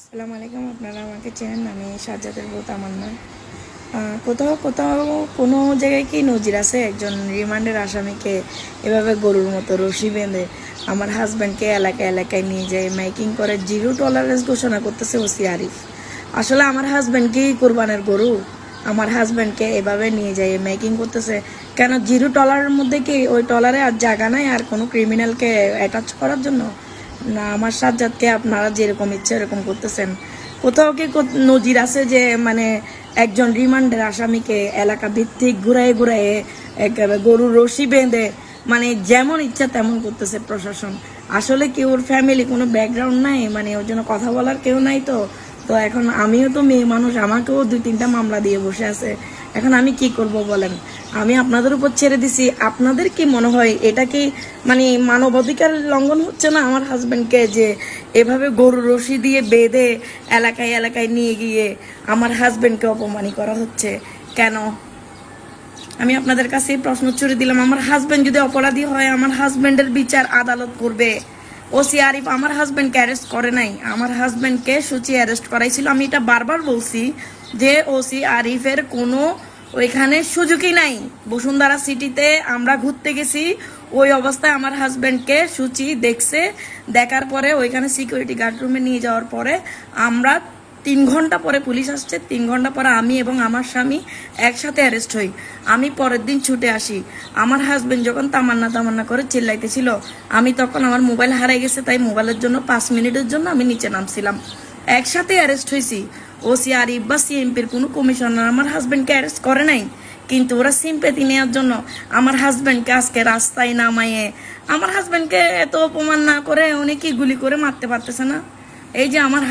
আসসালামু আলাইকুম। আপনারা আমাকে চেনেন, আমি সাজ্জাদের বউ তামান্না। কোথাও কোথাও কোনো জায়গায় কি নজির আছে একজন রিমান্ডের আসামিকে এভাবে গরুর মতো রশি বেঁধে আমার হাজব্যান্ডকে এলাকায় এলাকায় নিয়ে যায় মাইকিং করে জিরো টলারেন্স ঘোষণা করতেছে ওসি আরিফ। আসলে আমার হাজব্যান্ড কি কোরবানের গরু? আমার হাজব্যান্ডকে এভাবে নিয়ে যায় মেকিং করতেছে কেন? জিরো টলারের মধ্যে কি ওই টলারে আর জায়গা নাই আর কোনো ক্রিমিনালকে অ্যাটাচ করার জন্য? না, আমার সাজ্জাদকে আপনারা যেরকম ইচ্ছে এরকম করতেছেন। কোথাও কি নজির আছে যে মানে একজন রিমান্ডের আসামিকে এলাকা ভিত্তিক ঘুরায়ে ঘুরায়ে একেবারে গরুর রশি বেঁধে মানে যেমন ইচ্ছা তেমন করতেছে প্রশাসন? আসলে কি ওর ফ্যামিলি কোনো ব্যাকগ্রাউন্ড নাই? মানে ওর জন্য কথা বলার কেউ নাই? তো তো এখন আমিও তো মেয়ে মানুষ, আমাকেও 2-3টা মামলা দিয়ে বসে আছে। এখন আমি কি করব বলেন? আমি আপনাদের উপর ছেড়ে দিছি। আপনাদের কি মনে হয় এটা কি মানে মানবাধিকার লঙ্ঘন হচ্ছে না আমার হাজবেন্ডকে যে এভাবে গরুর রশি দিয়ে বেঁধে এলাকায় এলাকায় নিয়ে গিয়ে আমার হাজবেন্ডকে অপমানি করা হচ্ছে কেন? আমি আপনাদের কাছে প্রশ্ন ছুড়ে দিলাম, আমার হাজবেন্ড যদি অপরাধী হয় আমার হাজবেন্ডের বিচার আদালত করবে। ওসি আরিফ আমার হাজবেন্ডকে অ্যারেস্ট করে নাই, আমার হাজবেন্ডকে সুচি অ্যারেস্ট করাইছিল। আমি এটা বারবার বলছি যে ওসি আরিফের কোনো ওইখানে সুযোগই নাই। বসুন্ধরা সিটিতে আমরা ঘুরতে গেছি, ওই অবস্থায় আমার হাজবেন্ডকে সুচি দেখছে। দেখার পরে ওইখানে সিকিউরিটি গার্ড রুমে নিয়ে যাওয়ার পরে আমরা 3 ঘন্টা পরে পুলিশ আসছে, 3 ঘন্টা পরে আমি এবং আমার স্বামী একসাথে অ্যারেস্ট হই। আমি পরের দিন ছুটে আসি। আমার হাজবেন্ড যখন তামান্না তামান্না করে চিল্লাইতেছিল, আমি তখন আমার মোবাইল হারাই গেছে, তাই মোবাইলের জন্য 5 মিনিটের জন্য আমি নিচে নামছিলাম। একসাথে অ্যারেস্ট হয়েছি। ওসি আরিফ বা সিএমপির কোনো কমিশনার আমার হাজবেন্ডকে অ্যারেস্ট করে নাই, কিন্তু ওরা সিম্পেথি নেওয়ার জন্য আমার হাজবেন্ডকে আজকে রাস্তায় নামাইয়ে আমার হাজবেন্ডকে এত অপমান না করে উনি কি গুলি করে মারতে পারতেছে না? এই যে আমার